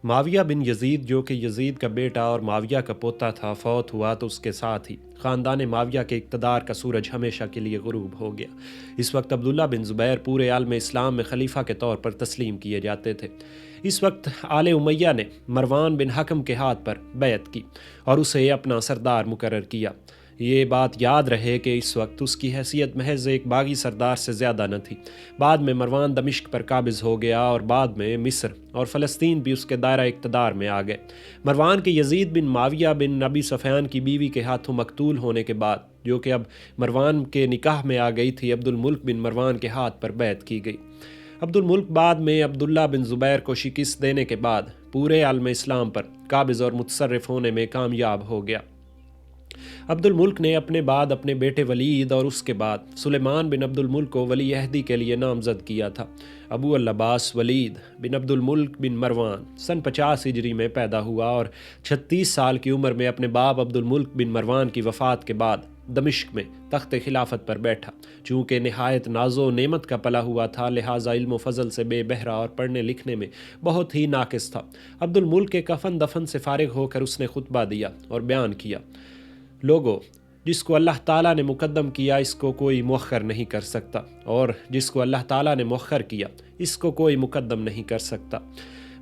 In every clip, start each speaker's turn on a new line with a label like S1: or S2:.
S1: معاویہ بن یزید جو کہ یزید کا بیٹا اور معاویہ کا پوتا تھا فوت ہوا تو اس کے ساتھ ہی خاندان معاویہ کے اقتدار کا سورج ہمیشہ کے لیے غروب ہو گیا۔ اس وقت عبداللہ بن زبیر پورے عالم اسلام میں خلیفہ کے طور پر تسلیم کیے جاتے تھے۔ اس وقت آل امیہ نے مروان بن حکم کے ہاتھ پر بیعت کی اور اسے اپنا سردار مقرر کیا۔ یہ بات یاد رہے کہ اس وقت اس کی حیثیت محض ایک باغی سردار سے زیادہ نہ تھی۔ بعد میں مروان دمشق پر قابض ہو گیا اور بعد میں مصر اور فلسطین بھی اس کے دائرہ اقتدار میں آ گئے۔ مروان کے یزید بن معاویہ بن ابی سفیان کی بیوی کے ہاتھوں مقتول ہونے کے بعد، جو کہ اب مروان کے نکاح میں آ گئی تھی، عبد الملک بن مروان کے ہاتھ پر بیعت کی گئی۔ عبد الملک بعد میں عبداللہ بن زبیر کو شکست دینے کے بعد پورے عالم اسلام پر قابض اور متصرف ہونے میں کامیاب ہو گیا۔ عبد الملک نے اپنے بعد اپنے بیٹے ولید اور اس کے بعد سلیمان بن عبد الملک کو ولی عہدی کے لیے نامزد کیا تھا۔ ابو العباس ولید بن عبد الملک بن مروان سن 50 ہجری میں پیدا ہوا اور 36 سال کی عمر میں اپنے باپ عبد الملک بن مروان کی وفات کے بعد دمشق میں تخت خلافت پر بیٹھا۔ چونکہ نہایت ناز و نعمت کا پلا ہوا تھا، لہٰذا علم و فضل سے بے بہرا اور پڑھنے لکھنے میں بہت ہی ناقص تھا۔ عبد الملک کے کفن دفن سے فارغ ہو کر اس نے خطبہ دیا اور بیان کیا: لوگو، جس کو اللہ تعالیٰ نے مقدم کیا اس کو کوئی مؤخر نہیں کر سکتا، اور جس کو اللہ تعالیٰ نے مؤخر کیا اس کو کوئی مقدم نہیں کر سکتا۔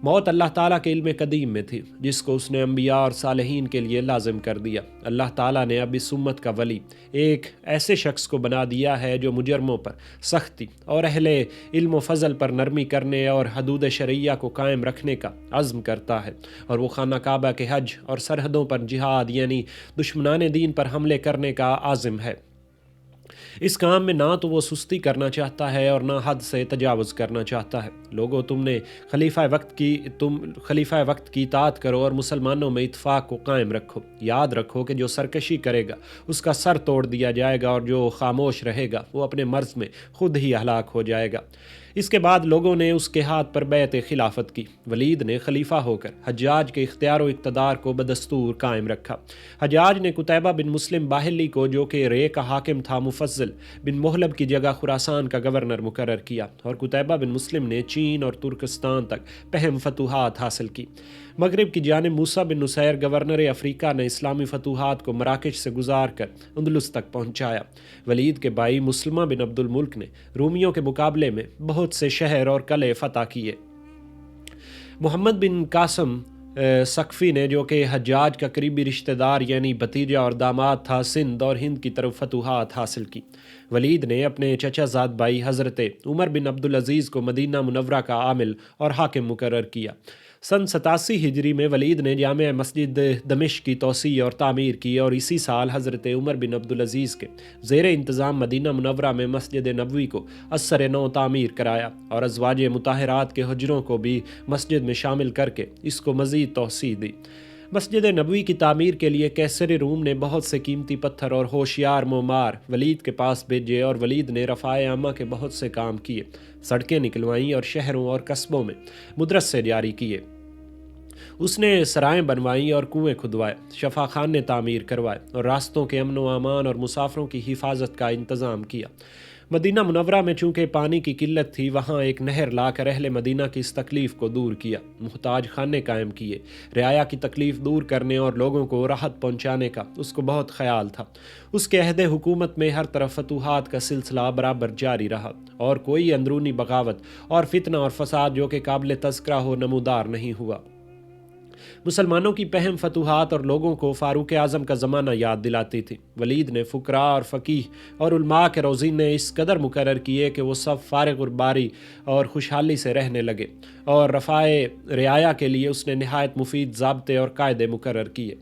S1: موت اللہ تعالیٰ کے علم قدیم میں تھی، جس کو اس نے انبیاء اور صالحین کے لیے لازم کر دیا۔ اللہ تعالیٰ نے اب اس امت کا ولی ایک ایسے شخص کو بنا دیا ہے جو مجرموں پر سختی اور اہل علم و فضل پر نرمی کرنے اور حدود شرعیہ کو قائم رکھنے کا عزم کرتا ہے، اور وہ خانہ کعبہ کے حج اور سرحدوں پر جہاد یعنی دشمنان دین پر حملے کرنے کا عازم ہے۔ اس کام میں نہ تو وہ سستی کرنا چاہتا ہے اور نہ حد سے تجاوز کرنا چاہتا ہے۔ لوگوں، تم خلیفہ وقت کی اطاعت کرو اور مسلمانوں میں اتفاق کو قائم رکھو۔ یاد رکھو کہ جو سرکشی کرے گا اس کا سر توڑ دیا جائے گا، اور جو خاموش رہے گا وہ اپنے مرض میں خود ہی ہلاک ہو جائے گا۔ اس کے بعد لوگوں نے اس کے ہاتھ پر بیعت خلافت کی۔ ولید نے خلیفہ ہو کر حجاج کے اختیار و اقتدار کو بدستور قائم رکھا۔ حجاج نے قتیبہ بن مسلم باہلی کو، جو کہ رے کا حاکم تھا، مفضل بن محلب کی جگہ خراسان کا گورنر مقرر کیا، اور قتیبہ بن مسلم نے چین اور ترکستان تک پہم فتوحات حاصل کی۔ مغرب کی جانب موسیٰ بن نصیر گورنر افریقہ نے اسلامی فتوحات کو مراکش سے گزار کر اندلس تک پہنچایا۔ ولید کے بھائی مسلمہ بن عبد الملک نے رومیوں کے مقابلے میں بہت سے شہر اور قلعے فتح کیے۔ محمد بن قاسم ثقفی نے، جو کہ حجاج کا قریبی رشتہ دار یعنی بھتیجا اور داماد تھا، سندھ اور ہند کی طرف فتوحات حاصل کی۔ ولید نے اپنے چچا زاد بھائی حضرت عمر بن عبدالعزیز کو مدینہ منورہ کا عامل اور حاکم مقرر کیا۔ سن 87 ہجری میں ولید نے جامع مسجد دمشق کی توسیع اور تعمیر کی، اور اسی سال حضرت عمر بن عبدالعزیز کے زیر انتظام مدینہ منورہ میں مسجد نبوی کو ازسر نو تعمیر کرایا، اور ازواج مطہرات کے حجروں کو بھی مسجد میں شامل کر کے اس کو مزید توسیع دی۔ مسجد نبوی کی تعمیر کے لیے قیصر روم نے بہت سے قیمتی پتھر اور ہوشیار معمار ولید کے پاس بھیجے، اور ولید نے رفاع عامہ کے بہت سے کام کیے، سڑکیں نکلوائیں اور شہروں اور قصبوں میں مدرسے جاری کیے۔ اس نے سرائیں بنوائیں اور کنویں کھدوائے، شفا خانے تعمیر کروائے، اور راستوں کے امن و امان اور مسافروں کی حفاظت کا انتظام کیا۔ مدینہ منورہ میں چونکہ پانی کی قلت تھی، وہاں ایک نہر لا کر اہل مدینہ کی اس تکلیف کو دور کیا، محتاج خانے قائم کیے۔ رعایا کی تکلیف دور کرنے اور لوگوں کو راحت پہنچانے کا اس کو بہت خیال تھا۔ اس کے عہد حکومت میں ہر طرف فتوحات کا سلسلہ برابر جاری رہا، اور کوئی اندرونی بغاوت اور فتنہ اور فساد جو کہ قابل تذکرہ ہو نمودار نہیں ہوا۔ مسلمانوں کی پہم فتوحات اور لوگوں کو فاروق اعظم کا زمانہ یاد دلاتی تھی۔ ولید نے فقراء اور فقیہ اور علماء کے روزینے اس قدر مقرر کیے کہ وہ سب فارغ الباری اور خوشحالی سے رہنے لگے، اور رفاع رعایا کے لیے اس نے نہایت مفید ضابطے اور قاعدے مقرر کیے۔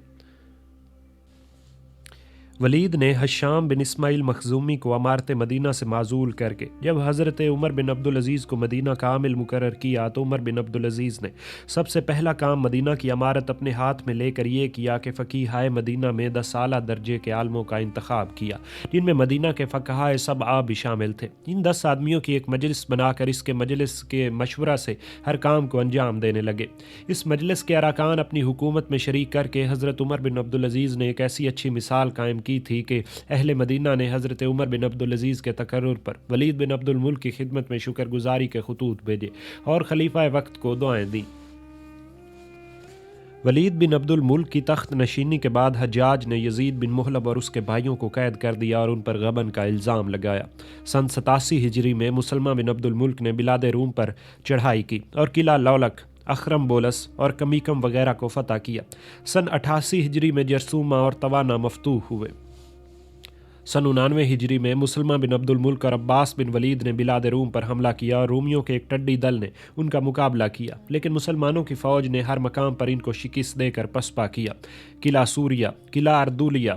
S1: ولید نے حشام بن اسماعیل مخزومی کو امارت مدینہ سے معزول کر کے جب حضرت عمر بن عبدالعزیز کو مدینہ کا عامل مقرر کیا، تو عمر بن عبدالعزیز نے سب سے پہلا کام مدینہ کی امارت اپنے ہاتھ میں لے کر یہ کیا کہ فقیہائے مدینہ میں 10 اعلیٰ درجے کے عالموں کا انتخاب کیا، جن میں مدینہ کے فقہائے سبعہ بھی شامل تھے۔ ان 10 آدمیوں کی ایک مجلس بنا کر اس کے مجلس کے مشورہ سے ہر کام کو انجام دینے لگے۔ اس مجلس کے اراکان اپنی حکومت میں شریک کر کے حضرت عمر بن عبدالعزیز نے ایک ایسی اچھی مثال قائم کی تھی کہ اہل مدینہ نے حضرت عمر بن عبدالعزیز کے تقرر پر ولید بن عبد الملک کی خدمت میں شکر گزاری کے خطوط بھیجے اور خلیفہ وقت کو دعائیں دیں۔ ولید بن عبد الملک کی تخت نشینی کے بعد حجاج نے یزید بن محلب اور اس کے بھائیوں کو قید کر دیا اور ان پر غبن کا الزام لگایا۔ سن 87 ہجری میں مسلمہ بن عبد الملک نے بلاد روم پر چڑھائی کی اور قلعہ لولک، اخرم بولس اور کمیکم وغیرہ کو فتح کیا۔ سن 88 ہجری میں جرثومہ اور توانا مفتوح ہوئے۔ سن 99 ہجری میں مسلمہ بن عبد الملک اور عباس بن ولید نے بلاد روم پر حملہ کیا اور رومیوں کے ایک ٹڈی دل نے ان کا مقابلہ کیا، لیکن مسلمانوں کی فوج نے ہر مقام پر ان کو شکست دے کر پسپا کیا۔ قلعہ سوریہ، قلعہ اردولیہ،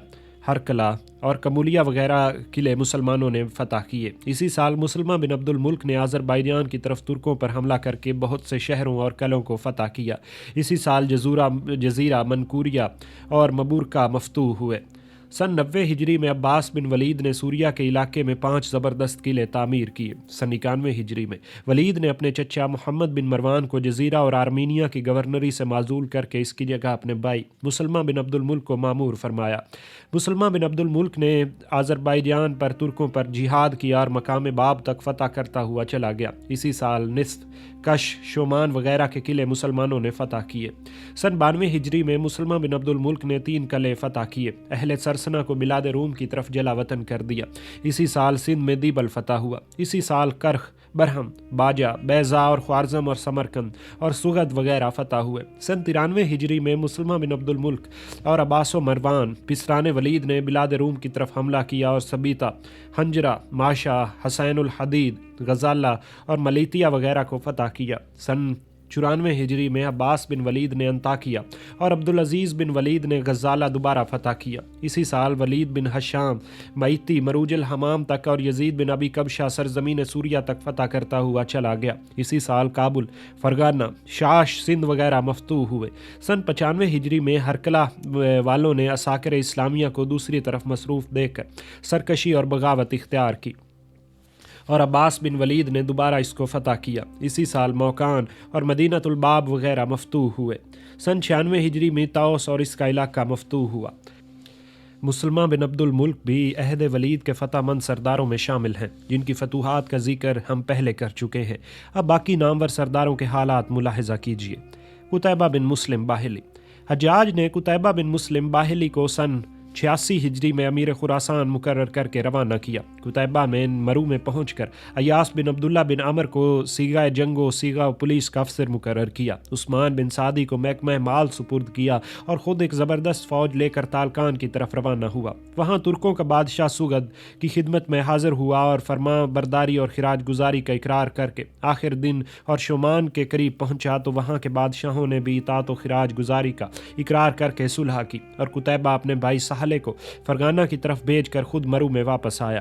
S1: ہرکلا اور کمولیہ وغیرہ قلعے مسلمانوں نے فتح کیے۔ اسی سال مسلمہ بن عبد الملک نے آذربائیجان کی طرف ترکوں پر حملہ کر کے بہت سے شہروں اور قلعوں کو فتح کیا۔ اسی سال جزیرہ منکوریہ اور مبورکہ مفتوح ہوئے۔ سن 90 ہجری میں عباس بن ولید نے سوریہ کے علاقے میں 5 زبردست قلعے تعمیر کیے۔ سن 91 ہجری میں ولید نے اپنے چچا محمد بن مروان کو جزیرہ اور آرمینیا کی گورنری سے معزول کر کے اس کی جگہ اپنے بھائی مسلمہ بن عبد الملک کو مامور فرمایا۔ مسلمہ بن عبد الملک نے آذربائیجان پر ترکوں پر جہاد کیا اور مقام باب تک فتح کرتا ہوا چلا گیا۔ اسی سال نصف، کش، شومان وغیرہ کے قلعے مسلمانوں نے فتح کیے۔ سن 92 ہجری میں مسلمہ بن عبد الملک نے 3 قلعے فتح کیے۔ اہل سرسنہ کو بلاد روم کی طرف جلا وطن کر دیا۔ اسی سال سندھ میں دیبل فتح ہوا۔ اسی سال کرخ، برہم، باجہ، بیضا اور خوارزم اور سمرقند اور سغد وغیرہ فتح ہوئے۔ سن 93 ہجری میں مسلمہ بن عبد الملک اور عباس و مروان پسران ولید نے بلاد روم کی طرف حملہ کیا اور سبیتا، ہنجرہ، ماشا، حسین الحدید، غزالہ اور ملیتیہ وغیرہ کو فتح کیا۔ سن 94 ہجری میں عباس بن ولید نے انطاکیہ اور عبدالعزیز بن ولید نے غزالہ دوبارہ فتح کیا۔ اسی سال ولید بن ہشام میتی مروج الحمام تک اور یزید بن ابی کبشہ سرزمین سوریہ تک فتح کرتا ہوا چلا گیا۔ اسی سال کابل، فرغانہ، شاش، سندھ وغیرہ مفتوح ہوئے۔ سن 95 ہجری میں ہرکلہ والوں نے عساکر اسلامیہ کو دوسری طرف مصروف دیکھ کر سرکشی اور بغاوت اختیار کی اور عباس بن ولید نے دوبارہ اس کو فتح کیا۔ اسی سال موکان اور مدینۃ الباب وغیرہ مفتوح ہوئے۔ سن 96 ہجری میں طوس اور اس کا علاقہ مفتوح ہوا۔ مسلمہ بن عبد الملک بھی عہد ولید کے فتح مند سرداروں میں شامل ہیں، جن کی فتوحات کا ذکر ہم پہلے کر چکے ہیں۔ اب باقی نامور سرداروں کے حالات ملاحظہ کیجیے۔ قتیبہ بن مسلم باہلی۔ حجاج نے قتیبہ بن مسلم باہلی کو سن 86 ہجری میں امیر خراسان مقرر کر کے روانہ کیا۔ قتیبہ میں مرو میں پہنچ کر ایاس بن عبداللہ بن عمر کو سیغہ جنگ و سیغہ پولیس کا افسر مقرر کیا۔ عثمان بن سعدی کو محکمہ مال سپرد کیا اور خود ایک زبردست فوج لے کر تالکان کی طرف روانہ ہوا۔ وہاں ترکوں کا بادشاہ سغد کی خدمت میں حاضر ہوا اور فرما برداری اور خراج گزاری کا اقرار کر کے آخر دن اور شومان کے قریب پہنچا تو وہاں کے بادشاہوں نے بھی اطاعت و خراج گزاری کا اقرار کر کے صلح کی اور قتیبہ اپنے بھائی سہلے کو فرغانہ کی طرف بھیج کر خود مرو میں واپس آیا۔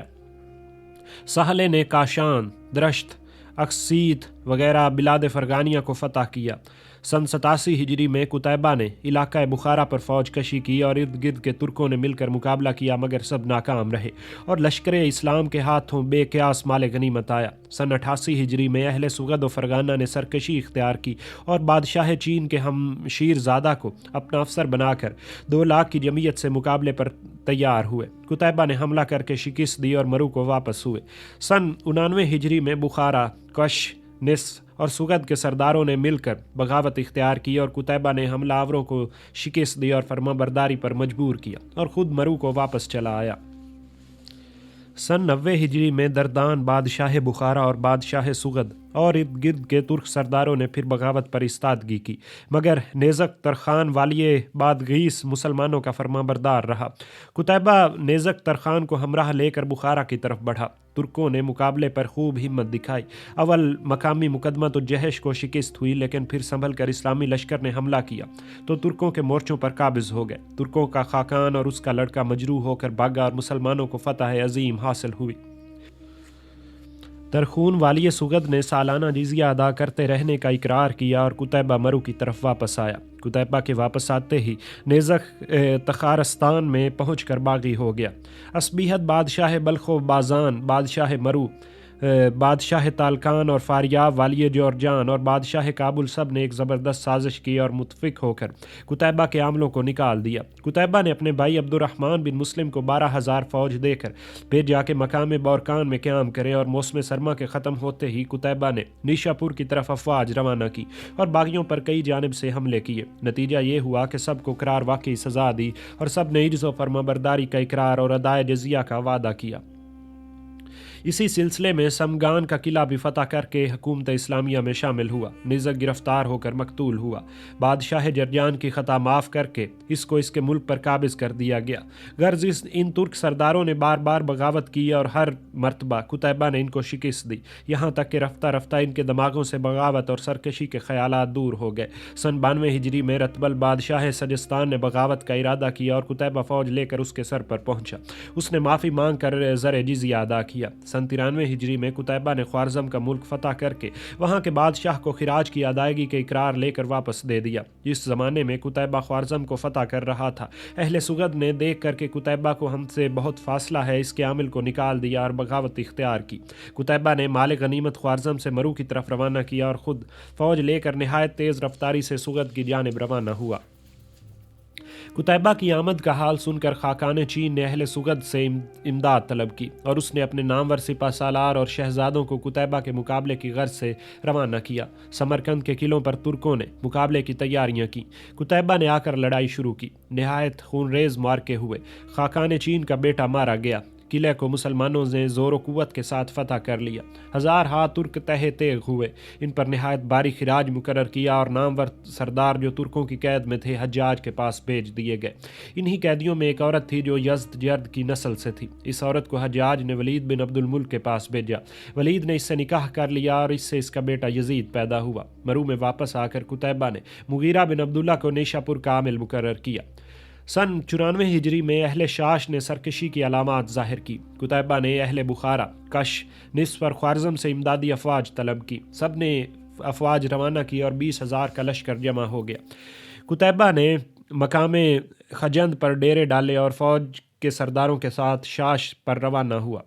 S1: سہلے نے کاشان، درشت، اکسیت وغیرہ بلاد فرغانیہ کو فتح کیا۔ سن 87 ہجری میں قتیبہ نے علاقہ بخارا پر فوج کشی کی اور ارد گرد کے ترکوں نے مل کر مقابلہ کیا مگر سب ناکام رہے اور لشکر اسلام کے ہاتھوں بے قیاس مال غنیمت آیا۔ سن 88 ہجری میں اہل سغد و فرغانہ نے سرکشی اختیار کی اور بادشاہ چین کے ہم شیر زادہ کو اپنا افسر بنا کر 2 لاکھ کی جمعیت سے مقابلے پر تیار ہوئے۔ قتیبہ نے حملہ کر کے شکست دی اور مرو کو واپس ہوئے۔ سن 99 ہجری میں بخارا، کش، نصف اور سغد کے سرداروں نے مل کر بغاوت اختیار کی اور قتیبہ نے حملہ آوروں کو شکست دی اور فرما برداری پر مجبور کیا اور خود مرو کو واپس چلا آیا۔ سن 90 ہجری میں دردان بادشاہ بخارا اور بادشاہ سغد اور ارد گرد کے ترک سرداروں نے پھر بغاوت پر استادگی کی مگر نیزک ترخان والیے بادغیس مسلمانوں کا فرما بردار رہا۔ قتیبہ نیزک ترخان کو ہمراہ لے کر بخارا کی طرف بڑھا۔ ترکوں نے مقابلے پر خوب ہمت دکھائی۔ اول مقامی مقدمہ تو جہش کو شکست ہوئی لیکن پھر سنبھل کر اسلامی لشکر نے حملہ کیا تو ترکوں کے مورچوں پر قابض ہو گئے۔ ترکوں کا خاقان اور اس کا لڑکا مجروح ہو کر بھاگا اور مسلمانوں کو فتح عظیم حاصل ہوئی۔ ترخون والی سغد نے سالانہ جزیہ ادا کرتے رہنے کا اقرار کیا اور قتیبہ مرو کی طرف واپس آیا۔ قتیبہ کے واپس آتے ہی نیزک تخارستان میں پہنچ کر باغی ہو گیا۔ اسبیحت بادشاہ بلخ و بازان بادشاہ مرو بادشاہ تالکان اور فاریاب والی جورجان اور بادشاہ کابل سب نے ایک زبردست سازش کی اور متفق ہو کر قتیبہ کے عاملوں کو نکال دیا۔ قتیبہ نے اپنے بھائی عبد الرحمن بن مسلم کو 12,000 فوج دے کر بھیجا کہ مقام بورکان میں قیام کرے، اور موسم سرما کے ختم ہوتے ہی قتیبہ نے نیشا پور کی طرف افواج روانہ کی اور باغیوں پر کئی جانب سے حملے کیے۔ نتیجہ یہ ہوا کہ سب کو قرار واقعی سزا دی اور سب نے عجز و فرمانبرداری کا اقرار اور ادائے جزیہ کا وعدہ کیا۔ اسی سلسلے میں سمگان کا قلعہ بھی فتح کر کے حکومت اسلامیہ میں شامل ہوا۔ نزک گرفتار ہو کر مقتول ہوا۔ بادشاہ جرجان کی خطا معاف کر کے اس کو اس کے ملک پر قابض کر دیا گیا۔ غرض ان ترک سرداروں نے بار بار بغاوت کی اور ہر مرتبہ قتیبہ نے ان کو شکست دی، یہاں تک کہ رفتہ رفتہ ان کے دماغوں سے بغاوت اور سرکشی کے خیالات دور ہو گئے۔ سن 92 ہجری میں رتبل بادشاہ سجستان نے بغاوت کا ارادہ کیا اور قتیبہ فوج لے کر اس کے سر پر پہنچا۔ اس نے معافی مانگ کر زر جزیہ ادا کیا۔ سن 93 ہجری میں قتیبہ نے خوارزم کا ملک فتح کر کے وہاں کے بادشاہ کو خراج کی ادائیگی کے اقرار لے کر واپس دے دیا۔ اس زمانے میں قتیبہ خوارزم کو فتح کر رہا تھا۔ اہل سغد نے دیکھ کر کہ قتیبہ کو ہم سے بہت فاصلہ ہے، اس کے عامل کو نکال دیا اور بغاوت اختیار کی۔ قتیبہ نے مال غنیمت خوارزم سے مرو کی طرف روانہ کیا اور خود فوج لے کر نہایت تیز رفتاری سے سغد کی جانب روانہ ہوا۔ قتیبہ کی آمد کا حال سن کر خاقان چین نے اہل سغد سے امداد طلب کی اور اس نے اپنے نامور سپہ سالار اور شہزادوں کو قتیبہ کے مقابلے کی غرض سے روانہ کیا۔ سمرقند کے قلعوں پر ترکوں نے مقابلے کی تیاریاں کی۔ قتیبہ نے آ کر لڑائی شروع کی۔ نہایت خونریز معرکے ہوئے۔ خاقان چین کا بیٹا مارا گیا۔ قلعے کو مسلمانوں نے زور و قوت کے ساتھ فتح کر لیا۔ ہزار ترک تہہ تیغ ہوئے، ان پر نہایت باری خراج مقرر کیا اور نامور سردار جو ترکوں کی قید میں تھے حجاج کے پاس بھیج دیے گئے۔ انہی قیدیوں میں ایک عورت تھی جو یزد جرد کی نسل سے تھی۔ اس عورت کو حجاج نے ولید بن عبد الملک کے پاس بھیجا۔ ولید نے اس سے نکاح کر لیا اور اس سے اس کا بیٹا یزید پیدا ہوا۔ مرو میں واپس آ کر قتیبہ نے مغیرہ بن عبداللہ کو نیشا پور کا عامل مقرر کیا۔ سن 94 ہجری میں اہل شاش نے سرکشی کی علامات ظاہر کی۔ قتیبہ نے اہل بخارا، کش، نصف اور خوارزم سے امدادی افواج طلب کی۔ سب نے افواج روانہ کی اور 20,000 کا لشکر جمع ہو گیا۔ قتیبہ نے مقام خجند پر ڈیرے ڈالے اور فوج کے سرداروں کے ساتھ شاش پر روانہ ہوا۔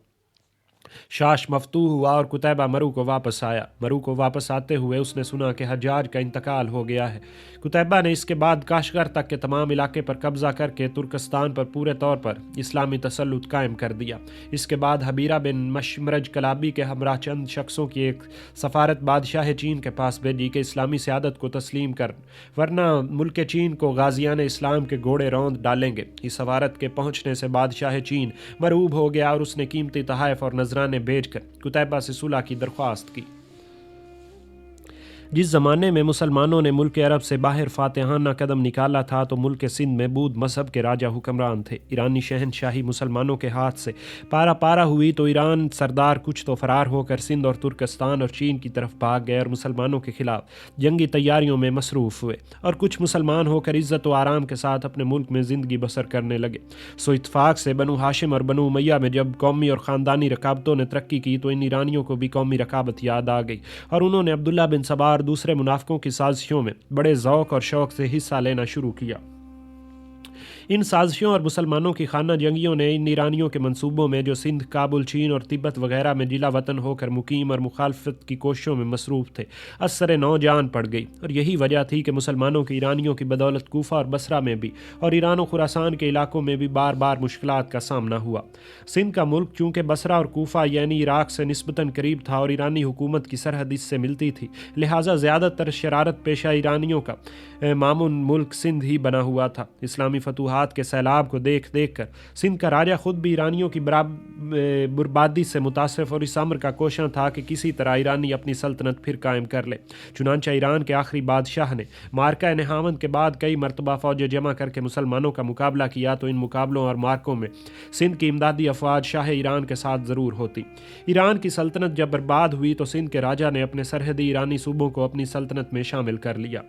S1: شاش مفتوح ہوا اور قتیبہ مرو کو واپس آیا۔ مرو کو واپس آتے ہوئے اس نے سنا کہ حجاج کا انتقال ہو گیا ہے۔ قتیبہ نے اس کے بعد کاشغر تک کے تمام علاقے پر قبضہ کر کے ترکستان پر پورے طور پر اسلامی تسلط قائم کر دیا۔ اس کے بعد حبیرہ بن مشمرج کلابی کے ہمراہ چند شخصوں کی ایک سفارت بادشاہ چین کے پاس بھیجی کہ اسلامی سیادت کو تسلیم کر، ورنہ ملک چین کو غازیان اسلام کے گھوڑے روند ڈالیں گے۔ اس سفارت کے پہنچنے سے بادشاہ چین مرعوب ہو گیا اور اس نے قیمتی تحائف اور نذرانے بھیج کر قتیبہ سے صلح کی درخواست کی۔ جس زمانے میں مسلمانوں نے ملک عرب سے باہر فاتحانہ قدم نکالا تھا تو ملک سندھ میں بود مذہب کے راجہ حکمران تھے۔ ایرانی شہنشاہی مسلمانوں کے ہاتھ سے پارا پارا ہوئی تو ایران سردار کچھ تو فرار ہو کر سندھ اور ترکستان اور چین کی طرف بھاگ گئے اور مسلمانوں کے خلاف جنگی تیاریوں میں مصروف ہوئے، اور کچھ مسلمان ہو کر عزت و آرام کے ساتھ اپنے ملک میں زندگی بسر کرنے لگے۔ سو اتفاق سے بنو ہاشم اور بنو امیہ میں جب قومی اور خاندانی رکابتوں نے ترقی کی تو ان ایرانیوں کو بھی قومی رکابت یاد آ گئی اور انہوں نے عبداللہ بن سبا اور دوسرے منافقوں کی سازشوں میں بڑے ذوق اور شوق سے حصہ لینا شروع کیا۔ ان سازشوں اور مسلمانوں کی خانہ جنگیوں نے ان ایرانیوں کے منصوبوں میں جو سندھ، کابل، چین اور تبت وغیرہ میں جلا وطن ہو کر مقیم اور مخالفت کی کوششوں میں مصروف تھے، اثر نو جان پڑ گئی، اور یہی وجہ تھی کہ مسلمانوں کی ایرانیوں کی بدولت کوفہ اور بصرہ میں بھی اور ایران و خراسان کے علاقوں میں بھی بار بار مشکلات کا سامنا ہوا۔ سندھ کا ملک چونکہ بصرہ اور کوفہ یعنی عراق سے نسبتاً قریب تھا اور ایرانی حکومت کی سرحد اس سے ملتی تھی، لہٰذا زیادہ تر شرارت پیشہ ایرانیوں کا مامون ملک سندھ ہی بنا ہوا تھا۔ اسلامی فتوحات کے سیلاب کو دیکھ کر سندھ کا راجہ خود بھی ایرانیوں کی بربادی سے متاثر اور اس امر کا کوشاں تھا کہ کسی طرح ایرانی اپنی سلطنت پھر قائم کر لے۔ چنانچہ ایران کے آخری بادشاہ نے مارکہ نہاوند کے بعد کئی مرتبہ فوجیں جمع کر کے مسلمانوں کا مقابلہ کیا تو ان مقابلوں اور مارکوں میں سندھ کی امدادی افواج شاہ ایران کے ساتھ ضرور ہوتی۔ ایران کی سلطنت جب برباد ہوئی تو سندھ کے راجہ نے اپنے سرحدی ایرانی صوبوں کو اپنی سلطنت میں شامل کر لیا۔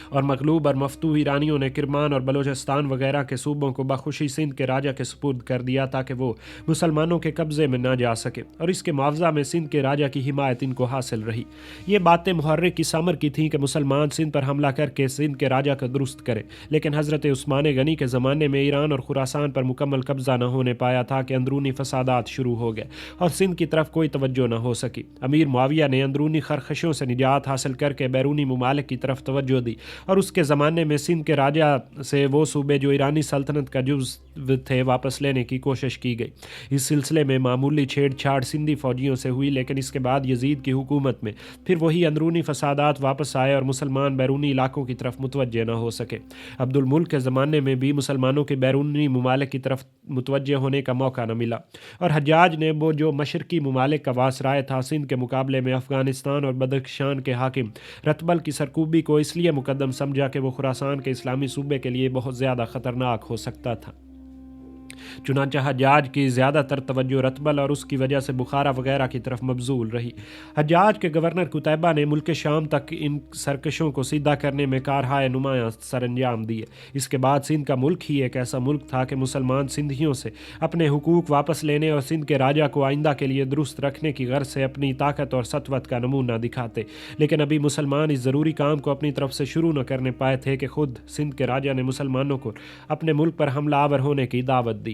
S1: اور مغلوب اور مفتوح ایرانیوں نے کرمان اور بلوچستان وغیرہ کے صوبوں کو بخوشی سندھ کے راجہ کے سپرد کر دیا تاکہ وہ مسلمانوں کے قبضے میں نہ جا سکے، اور اس کے معاوضہ میں سندھ کے راجہ کی حمایت ان کو حاصل رہی۔ یہ باتیں محرک کی ثمر کی تھیں کہ مسلمان سندھ پر حملہ کر کے سندھ کے راجہ کا درست کرے، لیکن حضرت عثمان غنی کے زمانے میں ایران اور خراسان پر مکمل قبضہ نہ ہونے پایا تھا کہ اندرونی فسادات شروع ہو گئے اور سندھ کی طرف کوئی توجہ نہ ہو سکی۔ امیر معاویہ نے اندرونی خرخشوں سے نجات حاصل کر کے بیرونی ممالک کی طرف توجہ دی، اور اس کے زمانے میں سندھ کے راجہ سے وہ صوبے جو ایرانی سلطنت کا جزو تھے واپس لینے کی کوشش کی گئی۔ اس سلسلے میں معمولی چھیڑ چھاڑ سندھی فوجیوں سے ہوئی، لیکن اس کے بعد یزید کی حکومت میں پھر وہی اندرونی فسادات واپس آئے اور مسلمان بیرونی علاقوں کی طرف متوجہ نہ ہو سکے۔ عبد الملک کے زمانے میں بھی مسلمانوں کے بیرونی ممالک کی طرف متوجہ ہونے کا موقع نہ ملا، اور حجاج نے وہ جو مشرقی ممالک کا واسرائے تھا سندھ کے مقابلے میں افغانستان اور بدخشان کے حاکم رتبل کی سرکوبی کو اس لیے مقدم سمجھا کہ وہ خراسان کے اسلامی صوبے کے لیے بہت زیادہ خطرناک ہو سکتا تھا۔ چنانچہ حجاج کی زیادہ تر توجہ رتبل اور اس کی وجہ سے بخارا وغیرہ کی طرف مبذول رہی۔ حجاج کے گورنر قتیبہ نے ملک شام تک ان سرکشوں کو سیدھا کرنے میں کارہائے نمایاں سر انجام دیے۔ اس کے بعد سندھ کا ملک ہی ایک ایسا ملک تھا کہ مسلمان سندھیوں سے اپنے حقوق واپس لینے اور سندھ کے راجہ کو آئندہ کے لیے درست رکھنے کی غرض سے اپنی طاقت اور سطوت کا نمونہ دکھاتے، لیکن ابھی مسلمان اس ضروری کام کو اپنی طرف سے شروع نہ کرنے پائے تھے کہ خود سندھ کے راجہ نے مسلمانوں کو اپنے ملک پر حملہ آور ہونے کی دعوت دی۔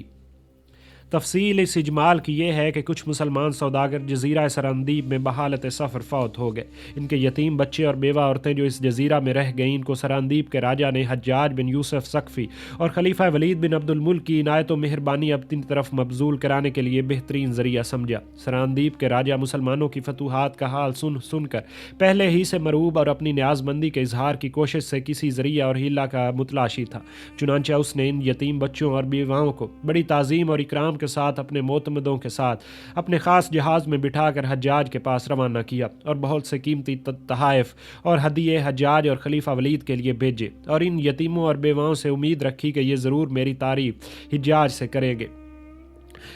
S1: تفصیل اس اجمال کی یہ ہے کہ کچھ مسلمان سوداگر جزیرہ سرندیب میں بحالت سفر فوت ہو گئے۔ ان کے یتیم بچے اور بیوہ عورتیں جو اس جزیرہ میں رہ گئیں، ان کو سرندیب کے راجہ نے حجاج بن یوسف ثقفی اور خلیفہ ولید بن عبد الملک کی عنایت و مہربانی اپنی طرف مبذول کرانے کے لیے بہترین ذریعہ سمجھا۔ سرندیب کے راجہ مسلمانوں کی فتوحات کا حال سن کر پہلے ہی سے مرعوب اور اپنی نیاز مندی کے اظہار کی کوشش سے کسی ذریعہ اور ہیلہ کا متلاشی تھا، چنانچہ اس نے ان یتیم بچوں اور بیواؤں کو بڑی تعظیم اور اکرام کے ساتھ اپنے معتمدوں کے ساتھ اپنے خاص جہاز میں بٹھا کر حجاج کے پاس روانہ کیا، اور بہت سے قیمتی تحائف اور ہدیے حجاج اور خلیفہ ولید کے لیے بھیجے، اور ان یتیموں اور بیواؤں سے امید رکھی کہ یہ ضرور میری تعریف حجاج سے کریں گے۔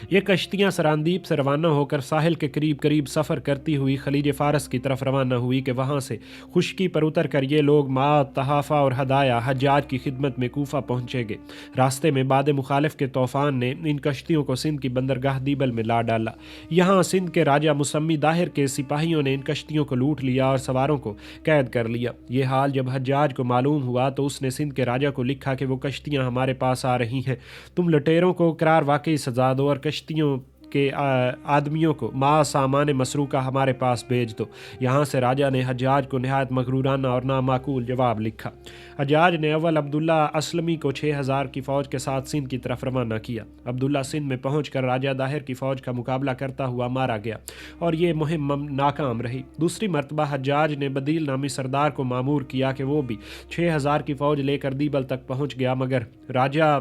S1: یہ کشتیاں سرندیب سے روانہ ہو کر ساحل کے قریب سفر کرتی ہوئی خلیج فارس کی طرف روانہ ہوئی کہ وہاں سے خشکی پر اتر کر یہ لوگ ماء، تحافہ اور ہدایا حجاج کی خدمت میں کوفہ پہنچے گے۔ راستے میں باد مخالف کے طوفان نے ان کشتیوں کو سندھ کی بندرگاہ دیبل میں لا ڈالا۔ یہاں سندھ کے راجہ مسمی داہر کے سپاہیوں نے ان کشتیوں کو لوٹ لیا اور سواروں کو قید کر لیا۔ یہ حال جب حجاج کو معلوم ہوا تو اس نے سندھ کے راجہ کو لکھا کہ وہ کشتیاں ہمارے پاس آ رہی ہیں، تم لٹیروں کو قرار واقعی سزا دو اور کشتیوں کے آدمیوں کو ماں سامان مسروقہ ہمارے پاس بھیج دو۔ یہاں سے راجہ نے حجاج کو نہایت مغرورانہ اور نامعقول جواب لکھا۔ حجاج نے اول عبداللہ اسلمی کو 6000 کی فوج کے ساتھ سندھ کی طرف روانہ کیا۔ عبداللہ سندھ میں پہنچ کر راجہ داہر کی فوج کا مقابلہ کرتا ہوا مارا گیا اور یہ مہم ناکام رہی۔ دوسری مرتبہ حجاج نے بدیل نامی سردار کو مامور کیا کہ وہ بھی 6000 کی فوج لے کر دیبل تک پہنچ گیا، مگر راجہ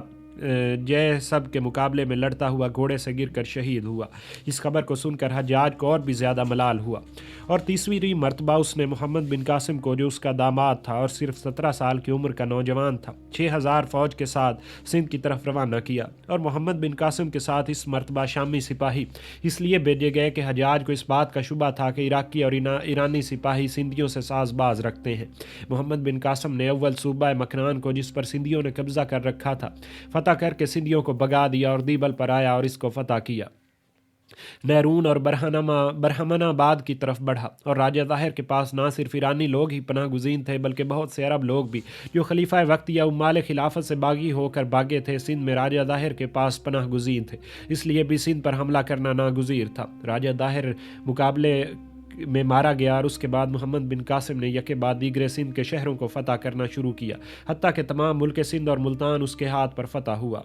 S1: جے سب کے مقابلے میں لڑتا ہوا گھوڑے سے گر کر شہید ہوا۔ اس خبر کو سن کر حجاج کو اور بھی زیادہ ملال ہوا، اور تیسری مرتبہ اس نے محمد بن قاسم کو جو اس کا داماد تھا اور صرف 17 سال کی عمر کا نوجوان تھا 6000 فوج کے ساتھ سندھ کی طرف روانہ کیا، اور محمد بن قاسم کے ساتھ اس مرتبہ شامی سپاہی اس لیے بھیجے گئے کہ حجاج کو اس بات کا شبہ تھا کہ عراقی اور ایرانی سپاہی سندھیوں سے ساز باز رکھتے ہیں۔ محمد بن قاسم نے اول صوبہ مکنان کو جس پر سندھیوں نے قبضہ کر رکھا تھا فتح کر کے سندھیوں کو بگا دیا اور دیبل پر آیا اور اس کو فتح کیا۔ نیرون اور برہمن آباد کی طرف بڑھا، اور راجہ ظاہر کے پاس نہ صرف ایرانی لوگ ہی پناہ گزین تھے بلکہ بہت سے عرب لوگ بھی جو خلیفہ وقت یا امال خلافت سے باغی ہو کر بھاگے تھے سندھ میں راجہ ظاہر کے پاس پناہ گزین تھے، اس لیے بھی سندھ پر حملہ کرنا ناگزیر تھا۔ راجہ ظاہر مقابلے میں مارا گیا، اور اس کے بعد محمد بن قاسم نے یکے بعد دیگرے سندھ کے شہروں کو فتح کرنا شروع کیا، حتیٰ کہ تمام ملک سندھ اور ملتان اس کے ہاتھ پر فتح ہوا۔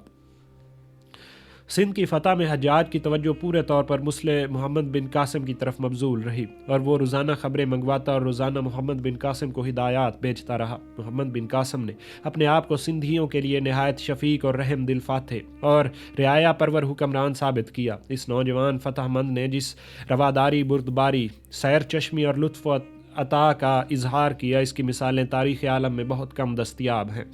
S1: سندھ کی فتح میں حجاج کی توجہ پورے طور پر مسلم محمد بن قاسم کی طرف مبذول رہی، اور وہ روزانہ خبریں منگواتا اور روزانہ محمد بن قاسم کو ہدایات بھیجتا رہا۔ محمد بن قاسم نے اپنے آپ کو سندھیوں کے لیے نہایت شفیق اور رحم دل فاتح اور رعایا پرور حکمران ثابت کیا۔ اس نوجوان فتح مند نے جس رواداری، بردباری، سیر چشمی اور لطف و عطا کا اظہار کیا، اس کی مثالیں تاریخ عالم میں بہت کم دستیاب ہیں۔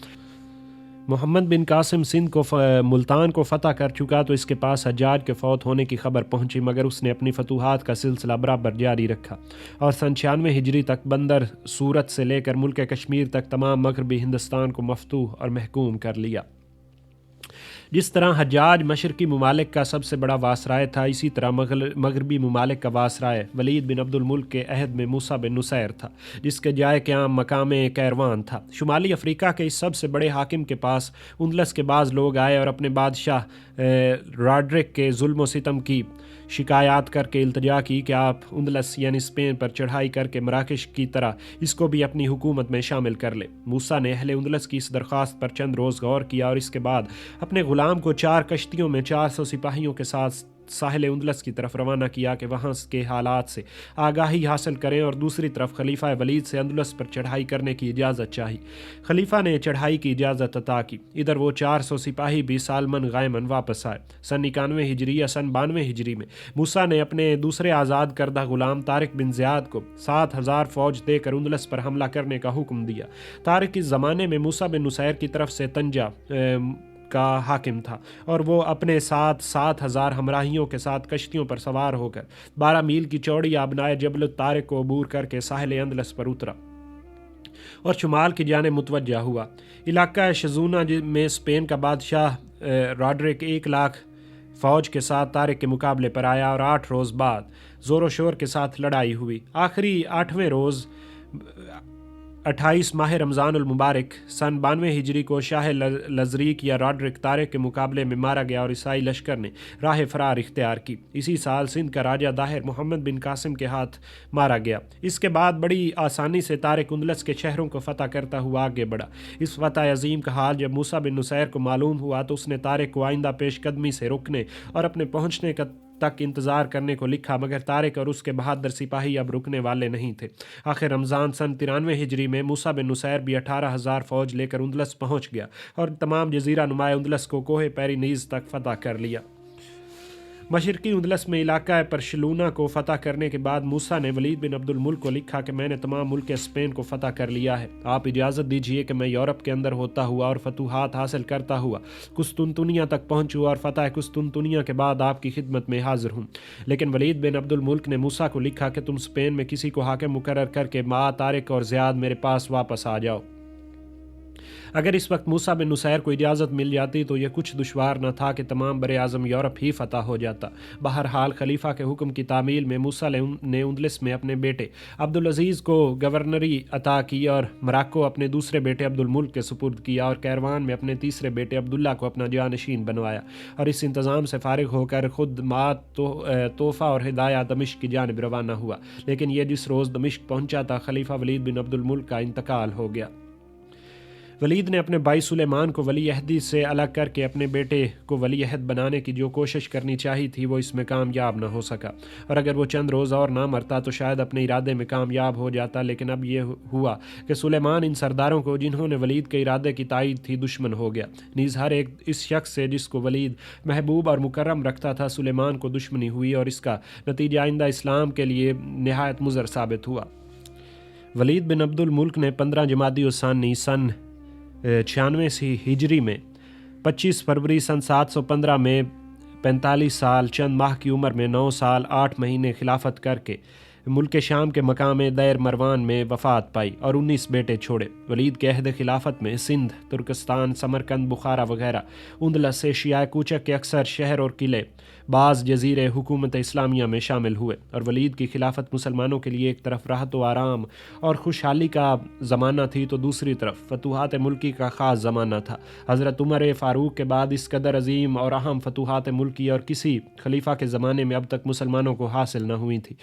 S1: محمد بن قاسم سندھ کو ملتان کو فتح کر چکا تو اس کے پاس حجاج کے فوت ہونے کی خبر پہنچی، مگر اس نے اپنی فتوحات کا سلسلہ برابر جاری رکھا اور سن 96 ہجری تک بندر سورت سے لے کر ملک کشمیر تک تمام مغربی ہندوستان کو مفتوح اور محکوم کر لیا۔ جس طرح حجاج مشرقی ممالک کا سب سے بڑا واسرائے تھا، اسی طرح مغربی ممالک کا واسرائے ولید بن عبد الملک کے عہد میں موسیٰ بن نصیر تھا، جس کے جائے قیام مقام کیروان تھا۔ شمالی افریقہ کے اس سب سے بڑے حاکم کے پاس اندلس کے بعض لوگ آئے اور اپنے بادشاہ راڈرک کے ظلم و ستم کی شکایات کر کے التجا کی کہ آپ اندلس یعنی اسپین پر چڑھائی کر کے مراکش کی طرح اس کو بھی اپنی حکومت میں شامل کر لے۔ موسیٰ نے اہل اندلس کی اس درخواست پر چند روز غور کیا اور اس کے بعد اپنے غلام کو 4 کشتیوں میں 400 سپاہیوں کے ساتھ ساحل اندلس کی طرف روانہ کیا کہ وہاں کے حالات سے آگاہی حاصل کریں، اور دوسری طرف خلیفہ ولید سے اندلس پر چڑھائی کرنے کی اجازت چاہی۔ خلیفہ نے چڑھائی کی اجازت عطا کی۔ ادھر وہ 400 سپاہی بھی سالمن غائمن واپس آئے۔ سن 91 ہجری یا سن 92 ہجری میں موسیٰ نے اپنے دوسرے آزاد کردہ غلام طارق بن زیاد کو 7000 فوج دے کر اندلس پر حملہ کرنے کا حکم دیا۔ طارق اس زمانے میں موسیٰ بن نصیر کی طرف سے طنجہ کا حاکم تھا، اور وہ اپنے ساتھ 7000 ہمراہیوں کے ساتھ کشتیوں پر سوار ہو کر 12 میل کی چوڑی آبنائے جبل الطارق کو عبور کر کے ساحل اندلس پر اترا اور شمال کی جانب متوجہ ہوا۔ علاقہ شزونہ میں اسپین کا بادشاہ راڈرک 1 لاکھ فوج کے ساتھ طارق کے مقابلے پر آیا اور 8 روز بعد زور و شور کے ساتھ لڑائی ہوئی۔ آخری 8ویں روز 28 ماہ رمضان المبارک سن 92 ہجری کو شاہ لزریک یا راڈرک طارق کے مقابلے میں مارا گیا اور عیسائی لشکر نے راہ فرار اختیار کی۔ اسی سال سندھ کا راجہ داہر محمد بن قاسم کے ہاتھ مارا گیا۔ اس کے بعد بڑی آسانی سے طارق اندلس کے شہروں کو فتح کرتا ہوا آگے بڑھا۔ اس فتح عظیم کا حال جب موسیٰ بن نصیر کو معلوم ہوا تو اس نے طارق کو آئندہ پیش قدمی سے رکنے اور اپنے پہنچنے تک انتظار کرنے کو لکھا، مگر طارق اور اس کے بہادر سپاہی اب رکنے والے نہیں تھے۔ آخر رمضان سن 93 ہجری میں موسیٰ بن نصیر بھی 18,000 فوج لے کر اندلس پہنچ گیا اور تمام جزیرہ نمائے اندلس کو کوہ پیری نیز تک فتح کر لیا۔ مشرقی اندلس میں علاقہ پرشلونہ کو فتح کرنے کے بعد موسیٰ نے ولید بن عبد الملک کو لکھا کہ میں نے تمام ملک اسپین کو فتح کر لیا ہے، آپ اجازت دیجئے کہ میں یورپ کے اندر ہوتا ہوا اور فتوحات حاصل کرتا ہوا قسطنطنیہ تک پہنچوں اور فتح قسطنطنیہ کے بعد آپ کی خدمت میں حاضر ہوں۔ لیکن ولید بن عبد الملک نے موسیٰ کو لکھا کہ تم اسپین میں کسی کو حاکم مقرر کر کے طارق اور زیاد میرے پاس واپس آ جاؤ۔ اگر اس وقت موسیٰ بن نصیر کو اجازت مل جاتی تو یہ کچھ دشوار نہ تھا کہ تمام بر اعظم یورپ ہی فتح ہو جاتا۔ بہرحال خلیفہ کے حکم کی تعمیل میں موسیٰ نے اندلس میں اپنے بیٹے عبدالعزیز کو گورنری عطا کی اور مراکو اپنے دوسرے بیٹے عبدالملک کے سپرد کیا اور کیروان میں اپنے تیسرے بیٹے عبداللہ کو اپنا جانشین بنوایا، اور اس انتظام سے فارغ ہو کر خود توفہ اور ہدایہ دمشق کی جانب روانہ ہوا۔ لیکن یہ جس روز دمشق پہنچا تھا خلیفہ ولید بن عبد الملک کا انتقال ہو گیا۔ ولید نے اپنے بھائی سلیمان کو ولی عہدی سے الگ کر کے اپنے بیٹے کو ولی عہد بنانے کی جو کوشش کرنی چاہی تھی وہ اس میں کامیاب نہ ہو سکا، اور اگر وہ چند روز اور نہ مرتا تو شاید اپنے ارادے میں کامیاب ہو جاتا۔ لیکن اب یہ ہوا کہ سلیمان ان سرداروں کو جنہوں نے ولید کے ارادے کی تائید تھی دشمن ہو گیا، نیز ہر ایک اس شخص سے جس کو ولید محبوب اور مکرم رکھتا تھا سلیمان کو دشمنی ہوئی، اور اس کا نتیجہ آئندہ اسلام کے لیے نہایت مضر ثابت ہوا۔ ولید بن عبد الملک نے 15 جمادی الثانی سن 96 ہجری میں 25 فروری سن 715 میں 45 سال چند ماہ کی عمر میں 9 سال 8 مہینے خلافت کر کے ملک شام کے مقام دیر مروان میں وفات پائی اور 19 بیٹے چھوڑے۔ ولید کے عہد خلافت میں سندھ، ترکستان، سمرقند، بخارا وغیرہ اندلس ایشیاء کوچک کے اکثر شہر اور قلعے بعض جزیرے حکومت اسلامیہ میں شامل ہوئے، اور ولید کی خلافت مسلمانوں کے لیے ایک طرف راحت و آرام اور خوشحالی کا زمانہ تھی تو دوسری طرف فتوحات ملکی کا خاص زمانہ تھا۔ حضرت عمر فاروق کے بعد اس قدر عظیم اور اہم فتوحات ملکی اور کسی خلیفہ کے زمانے میں اب تک مسلمانوں کو حاصل نہ ہوئی تھی۔